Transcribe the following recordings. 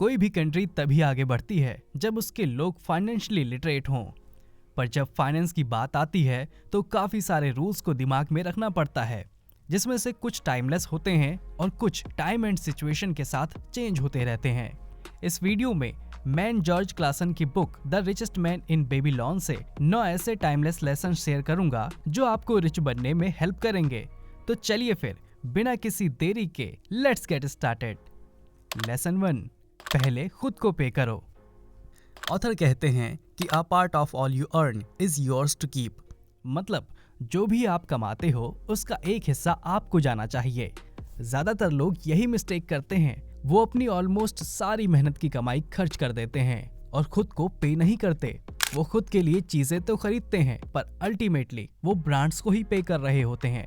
कोई भी कंट्री तभी आगे बढ़ती है जब उसके लोग फाइनेंशियली लिटरेट हों। पर जब फाइनेंस की बात आती है तो काफी सारे रूल्स को दिमाग में रखना पड़ता है, जिसमें से कुछ टाइमलेस होते हैं और कुछ टाइम एंड सिचुएशन के साथ चेंज होते रहते हैं। इस वीडियो में मैं जॉर्ज क्लासन की book the richest man in Babylon से 9 ऐसे टाइमलेस लेसन शेयर करूंगा जो आपको रिच बनने में हेल्प करेंगे। तो चलिए फिर बिना किसी देरी के लेट्स गेट स्टार्टेड। लेसन 1, पहले खुद को पे करो। ऑथर कहते हैं कि a part of all you earn is yours to keep. मतलब जो भी आप कमाते हो उसका एक हिस्सा आपको जाना चाहिए। ज्यादातर लोग यही मिस्टेक करते हैं, वो अपनी ऑलमोस्ट सारी मेहनत की कमाई खर्च कर देते हैं और खुद को पे नहीं करते। वो खुद के लिए चीजें तो खरीदते हैं पर अल्टीमेटली वो ब्रांड्स को ही पे कर रहे होते हैं।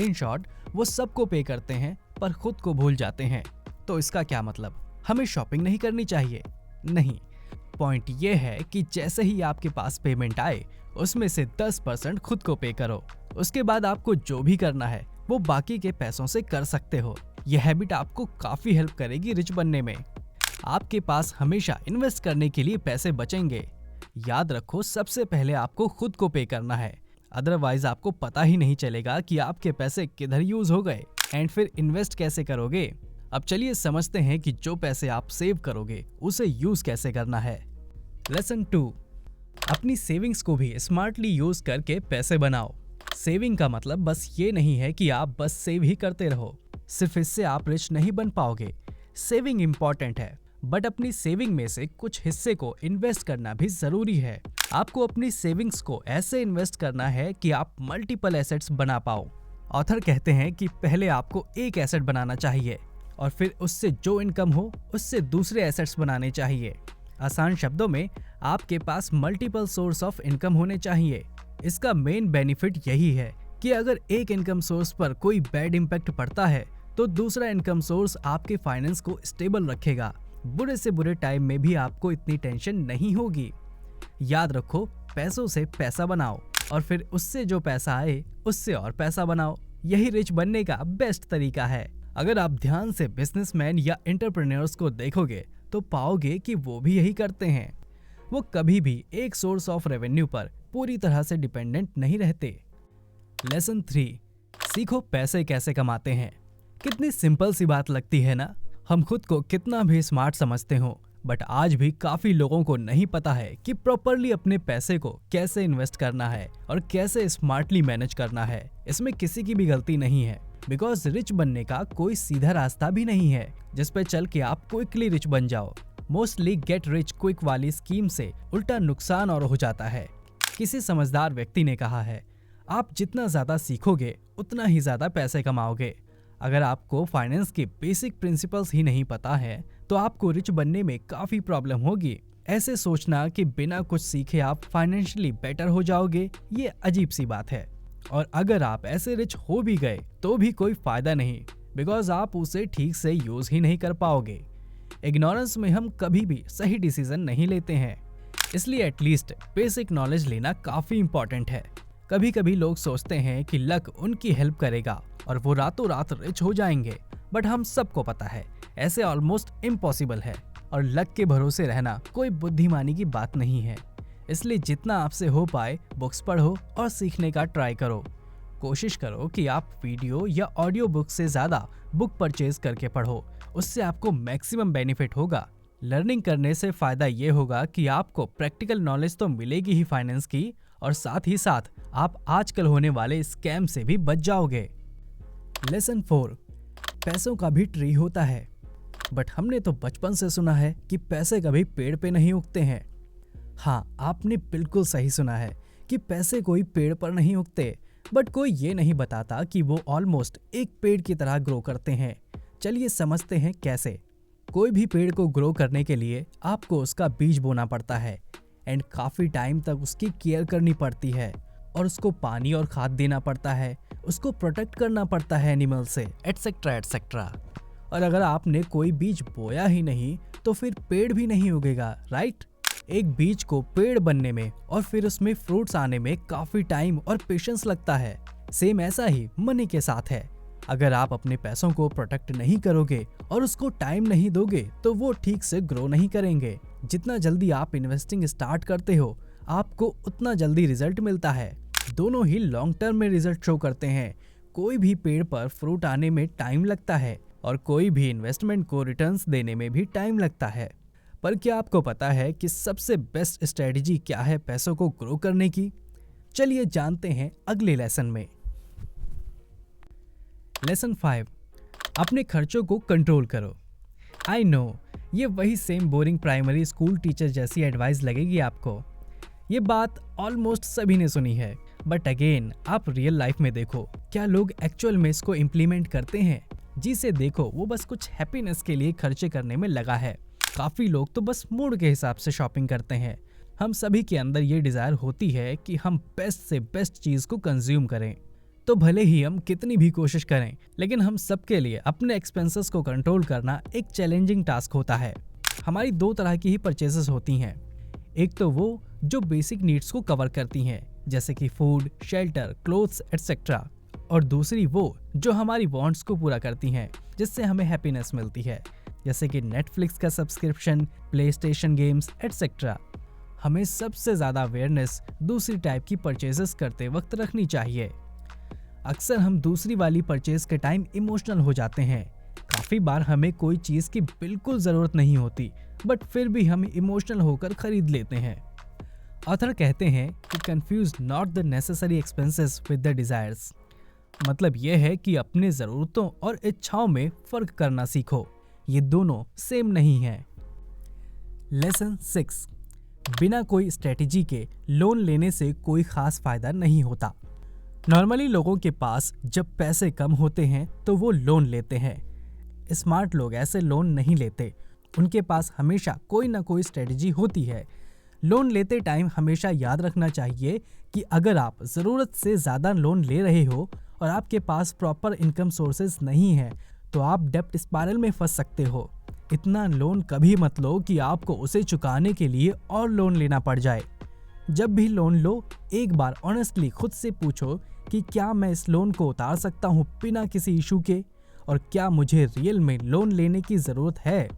इन शॉर्ट, वो सबको पे करते हैं पर खुद को भूल जाते हैं। तो इसका क्या मतलब? हमें शॉपिंग नहीं करनी चाहिए? नहीं, पॉइंट ये है कि जैसे ही आपके पास पेमेंट आए उसमें से 10% खुद को पे करो। उसके बाद आपको जो भी करना है वो बाकी के पैसों से कर सकते हो। यह हैबिट आपको काफी हेल्प करेगी रिच बनने में। आपके पास हमेशा इन्वेस्ट करने के लिए पैसे बचेंगे। याद रखो, सबसे पहले आपको खुद को पे करना है, अदरवाइज आपको पता ही नहीं चलेगा कि आपके पैसे किधर यूज हो गए एंड फिर इन्वेस्ट कैसे करोगे। अब चलिए समझते हैं कि जो पैसे आप सेव करोगे उसे यूज कैसे करना है। लेसन 2, अपनी सेविंग्स को भी स्मार्टली यूज करके पैसे बनाओ। सेविंग का मतलब बस ये नहीं है कि आप बस सेव ही करते रहो, सिर्फ इससे आप रिच नहीं बन पाओगे। सेविंग इम्पॉर्टेंट है, बट अपनी सेविंग में से कुछ हिस्से को इन्वेस्ट करना भी जरूरी है। आपको अपनी सेविंग्स को ऐसे इन्वेस्ट करना है कि आप मल्टीपल एसेट्स बना पाओ। ऑथर कहते हैं कि पहले आपको एक एसेट बनाना चाहिए और फिर उससे जो इनकम हो उससे दूसरे एसेट्स बनाने चाहिए। आसान शब्दों में, आपके पास मल्टीपल सोर्स ऑफ इनकम होने चाहिए। इसका मेन बेनिफिट यही है कि अगर एक इनकम सोर्स पर कोई बैड इम्पैक्ट पड़ता है तो दूसरा इनकम सोर्स आपके फाइनेंस को स्टेबल रखेगा। बुरे से बुरे टाइम में भी आपको इतनी टेंशन नहीं होगी। याद रखो, पैसों से पैसा बनाओ और फिर उससे जो पैसा आए उससे और पैसा बनाओ। यही रिच बनने का बेस्ट तरीका है। अगर आप ध्यान से बिजनेसमैन या एंटरप्रेन्योर्स को देखोगे तो पाओगे कि वो भी यही करते हैं। वो कभी भी एक सोर्स ऑफ रेवेन्यू पर पूरी तरह से डिपेंडेंट नहीं रहते। लेसन 3, सीखो पैसे कैसे कमाते हैं। कितनी सिंपल सी बात लगती है ना। हम खुद को कितना भी स्मार्ट समझते हो, बट आज भी काफी लोगों को नहीं पता है कि प्रॉपरली अपने पैसे को कैसे इन्वेस्ट करना है और कैसे स्मार्टली मैनेज करना है। इसमें किसी की भी गलती नहीं है, बिकॉज रिच बनने का कोई सीधा रास्ता भी नहीं है जिस पे चल के आप क्विकली रिच बन जाओ। मोस्टली गेट रिच क्विक वाली स्कीम से उल्टा नुकसान और हो जाता है। किसी समझदार व्यक्ति ने कहा है, आप जितना ज्यादा सीखोगे उतना ही ज्यादा पैसे कमाओगे। अगर आपको फाइनेंस के बेसिक प्रिंसिपल्स ही नहीं पता है तो आपको रिच बनने में काफी प्रॉब्लम होगी। ऐसे सोचना कि बिना कुछ सीखे आप फाइनेंशियली बेटर हो जाओगे, ये अजीब सी बात है। और अगर आप ऐसे रिच हो भी गए तो भी कोई फायदा नहीं, बिकॉज आप उसे ठीक से यूज ही नहीं कर पाओगे। इग्नोरेंस में हम कभी भी सही डिसीजन नहीं लेते हैं, इसलिए एटलीस्ट बेसिक नॉलेज लेना काफी इंपॉर्टेंट है। कभी कभी लोग सोचते हैं कि लक उनकी हेल्प करेगा और वो रातों रात रिच हो जाएंगे, बट हम सबको पता है ऐसे ऑलमोस्ट इम्पॉसिबल है और लक के भरोसे रहना कोई बुद्धिमानी की बात नहीं है। इसलिए जितना आपसे हो पाए बुक्स पढ़ो और सीखने का ट्राई करो। कोशिश करो कि आप वीडियो या ऑडियो बुक से ज्यादा बुक परचेज करके पढ़ो, उससे आपको मैक्सिमम बेनिफिट होगा। लर्निंग करने से फायदा ये होगा कि आपको प्रैक्टिकल नॉलेज तो मिलेगी ही फाइनेंस की, और साथ ही साथ आप आजकल होने वाले स्कैम से भी बच जाओगे। लेसन 4, पैसों का भी ट्री होता है, बट हमने तो बचपन से सुना है कि पैसे कभी पेड़ पे नहीं उगते हैं। हाँ, आपने बिल्कुल सही सुना है कि पैसे कोई पेड़ पर नहीं उगते, बट कोई ये नहीं बताता कि वो ऑलमोस्ट एक पेड़ की तरह ग्रो करते हैं। चलिए समझते हैं कैसे। कोई भी पेड़ को ग्रो करने के लिए आपको उसका बीज बोना पड़ता है एंड काफी टाइम तक उसकी केयर करनी पड़ती है और उसको पानी और खाद देना पड़ता है, उसको प्रोटेक्ट करना पड़ता है एनिमल से, एटसेट्रा एटसेट्रा। और अगर आपने कोई बीज बोया ही नहीं तो फिर पेड़ भी नहीं उगेगा, राइट? एक बीज को पेड़ बनने में और फिर उसमें फ्रूट्स आने में काफी टाइम और पेशेंस लगता है। सेम ऐसा ही मनी के साथ है। अगर आप अपने पैसों को प्रोटेक्ट नहीं करोगे और उसको टाइम नहीं दोगे तो वो ठीक से ग्रो नहीं करेंगे। जितना जल्दी आप इन्वेस्टिंग स्टार्ट करते हो आपको उतना जल्दी रिजल्ट मिलता है। दोनों ही लॉन्ग टर्म में रिजल्ट शो करते हैं। कोई भी पेड़ पर फ्रूट आने में टाइम लगता है और कोई भी इन्वेस्टमेंट को रिटर्न्स देने में भी टाइम लगता है। पर क्या आपको पता है कि सबसे बेस्ट स्ट्रेटजी क्या है पैसों को ग्रो करने की? चलिए जानते हैं अगले लेसन में। लेसन 5, अपने खर्चों को कंट्रोल करो। आई नो, ये वही same boring primary school teacher जैसी एडवाइस लगेगी आपको। ये बात ऑलमोस्ट सभी ने सुनी है, बट अगेन आप रियल लाइफ में देखो, क्या लोग एक्चुअल में इसको इम्प्लीमेंट करते हैं? जिसे देखो वो बस कुछ हैप्पीनेस के लिए खर्चे करने में लगा है। काफी लोग तो बस मूड के हिसाब से शॉपिंग करते हैं। हम सभी के अंदर ये डिजायर होती है कि हम बेस्ट से बेस्ट चीज को कंज्यूम करें। तो भले ही हम कितनी भी कोशिश करें, लेकिन हम सबके लिए अपने एक्सपेंसेस को कंट्रोल करना एक चैलेंजिंग टास्क होता है। हमारी दो तरह की ही परचेसेस होती हैं। एक तो वो जो बेसिक नीड्स को कवर करती हैं, जैसे कि फूड, शेल्टर, क्लोथ्स एटसेट्रा, और दूसरी वो जो हमारी वांट्स को पूरा करती हैं, जिससे हमें हैप्पीनेस मिलती है, जैसे कि नेटफ्लिक्स का सब्सक्रिप्शन, प्लेस्टेशन गेम्स एटसेट्रा। हमें सबसे ज़्यादा अवेयरनेस दूसरी टाइप की परचेजेस करते वक्त रखनी चाहिए। अक्सर हम दूसरी वाली परचेज के टाइम इमोशनल हो जाते हैं। काफ़ी बार हमें कोई चीज़ की बिल्कुल ज़रूरत नहीं होती, बट फिर भी हम इमोशनल होकर खरीद लेते हैं। ऑथर कहते हैं कि confuse not the necessary expenses with the desires. मतलब यह है कि अपने ज़रूरतों और इच्छाओं में फ़र्क करना सीखो, ये दोनों सेम नहीं हैं। लेसन 6, बिना कोई स्ट्रेटेजी के लोन लेने से कोई खास फायदा नहीं होता। नॉर्मली लोगों के पास जब पैसे कम होते हैं तो वो लोन लेते हैं। स्मार्ट लोग ऐसे लोन नहीं लेते, उनके पास हमेशा कोई ना कोई स्ट्रेटेजी होती है। लोन लेते टाइम हमेशा याद रखना चाहिए कि अगर आप ज़रूरत से ज़्यादा लोन ले रहे हो और आपके पास प्रॉपर इनकम सोर्सेज नहीं है तो आप डेप्ट स्पाइरल में फंस सकते हो। इतना लोन कभी मत लो कि आपको उसे चुकाने के लिए और लोन लेना पड़ जाए। जब भी लोन लो, एक बार ऑनेस्टली खुद से पूछो कि क्या मैं इस लोन को उतार सकता हूँ बिना किसी इशू के, और क्या मुझे रियल में लोन लेने की ज़रूरत है।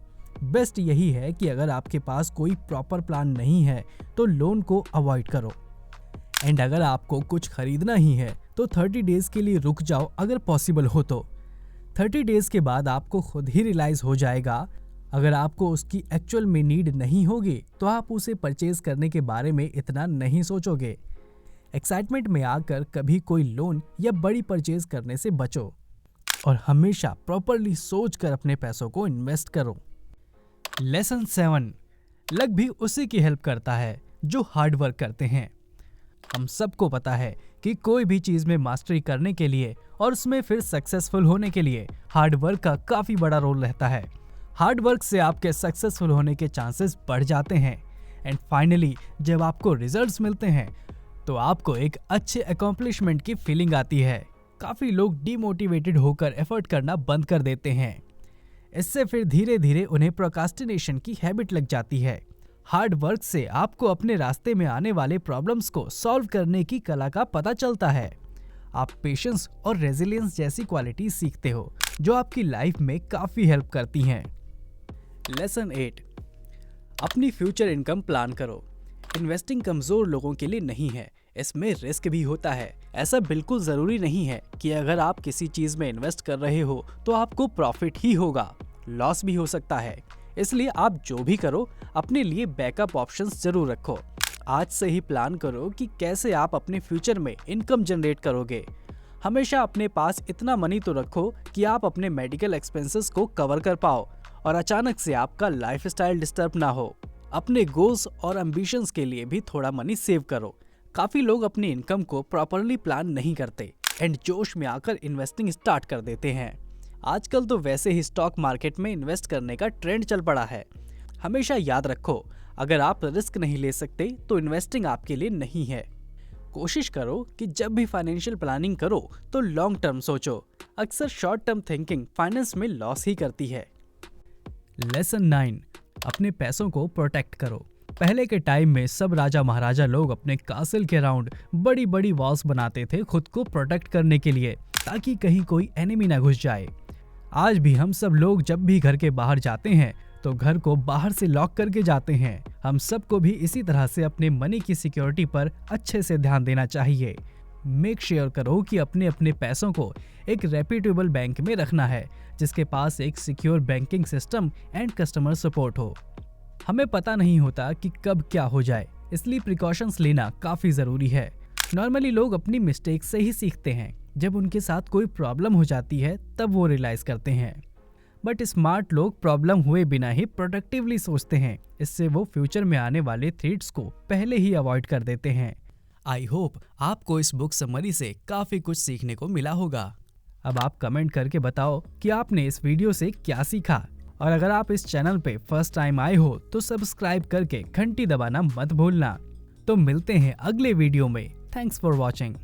बेस्ट यही है कि अगर आपके पास कोई प्रॉपर प्लान नहीं है तो लोन को अवॉइड करो। एंड अगर आपको कुछ खरीदना ही है तो 30 डेज के लिए रुक जाओ अगर पॉसिबल हो तो। 30 डेज के बाद आपको खुद ही रियलाइज हो जाएगा। अगर आपको उसकी एक्चुअल में नीड नहीं होगी तो आप उसे परचेज करने के बारे में इतना नहीं सोचोगे। एक्साइटमेंट में आकर कभी कोई लोन या बड़ी परचेज करने से बचो और हमेशा प्रॉपरली सोचकर अपने पैसों को इन्वेस्ट करो। लेसन 7, लक भी उसी की हेल्प करता है जो हार्ड वर्क करते हैं। हम सबको पता है कि कोई भी चीज में मास्टरी करने के लिए और उसमें फिर सक्सेसफुल होने के लिए हार्ड वर्क का काफी बड़ा रोल रहता है। हार्ड वर्क से आपके सक्सेसफुल होने के चांसेस बढ़ जाते हैं एंड फाइनली जब आपको रिजल्ट्स मिलते हैं तो आपको एक अच्छे अकॉम्प्लिशमेंट की फीलिंग आती है। काफी लोग डिमोटिवेटेड होकर एफर्ट करना बंद कर देते हैं। इससे फिर धीरे धीरे उन्हें प्रोक्रास्टिनेशन की हैबिट लग जाती है। हार्ड वर्क से आपको अपने रास्ते में आने वाले प्रॉब्लम्स को सॉल्व करने की कला का पता चलता है। आप पेशेंस और रेजिलियंस जैसी क्वालिटी सीखते हो जो आपकी लाइफ में काफी हेल्प करती हैं। लेसन 8, अपनी फ्यूचर इनकम प्लान करो। इन्वेस्टिंग कमजोर लोगों के लिए नहीं है, इसमें रिस्क भी होता है। ऐसा बिल्कुल जरूरी नहीं है कि अगर आप किसी चीज में इन्वेस्ट कर रहे हो तो आपको प्रॉफिट ही होगा, लॉस भी हो सकता है। इसलिए आप जो भी करो अपने लिए बैकअप ऑप्शंस जरूर रखो। आज से ही प्लान करो कि कैसे आप अपने फ्यूचर में इनकम जनरेट करोगे। हमेशा अपने पास इतना मनी तो रखो कि आप अपने मेडिकल एक्सपेंसेस को कवर कर पाओ और अचानक से आपका लाइफस्टाइल डिस्टर्ब ना हो। अपने गोल्स और एम्बिशंस के लिए भी थोड़ा मनी सेव करो। काफी लोग अपनी इनकम को प्रॉपरली प्लान नहीं करते एंड जोश में आकर इन्वेस्टिंग स्टार्ट कर देते हैं। आजकल तो वैसे ही स्टॉक मार्केट में इन्वेस्ट करने का ट्रेंड चल पड़ा है। हमेशा याद रखो, अगर आप रिस्क नहीं ले सकते तो इन्वेस्टिंग आपके लिए नहीं है। कोशिश करो कि जब भी फाइनेंशियल प्लानिंग करो तो लॉन्ग टर्म सोचो। अक्सर शॉर्ट टर्म थिंकिंग फाइनेंस में लॉस ही करती है। लेसन 9, अपने पैसों को प्रोटेक्ट करो। पहले के टाइम में सब राजा महाराजा लोग अपने कासिल के अराउंड बड़ी बड़ी वॉल्स बनाते थे खुद को प्रोटेक्ट करने के लिए। ताकि कहीं कोई एनिमी ना घुस जाए। आज भी हम सब लोग जब भी घर के बाहर जाते हैं तो घर को बाहर से लॉक करके जाते हैं। हम सबको भी इसी तरह से अपने मनी की सिक्योरिटी पर अच्छे से ध्यान देना चाहिए। मेक श्योर करो कि अपने अपने पैसों को एक रेप्यूटेबल बैंक में रखना है, जिसके पास एक secure banking system and customer support हो। हमें पता नहीं होता कि कब क्या हो जाए, इसलिए प्रिकॉशंस लेना काफी जरूरी है। नॉर्मली लोग अपनी मिस्टेक से ही सीखते हैं। जब उनके साथ कोई प्रॉब्लम हो जाती है तब वो रियलाइज करते हैं। बट स्मार्ट लोग प्रॉब्लम हुए बिना ही प्रोडक्टिवली सोचते हैं। इससे वो फ्यूचर में आने वाले थ्रेट्स को पहले ही अवॉइड कर देते हैं। आई होप आपको इस बुक समरी से काफी कुछ सीखने को मिला होगा। अब आप कमेंट करके बताओ कि आपने इस वीडियो से क्या सीखा, और अगर आप इस चैनल पे फर्स्ट टाइम आए हो तो सब्सक्राइब करके घंटी दबाना मत भूलना। तो मिलते हैं अगले वीडियो में। Thanks for watching.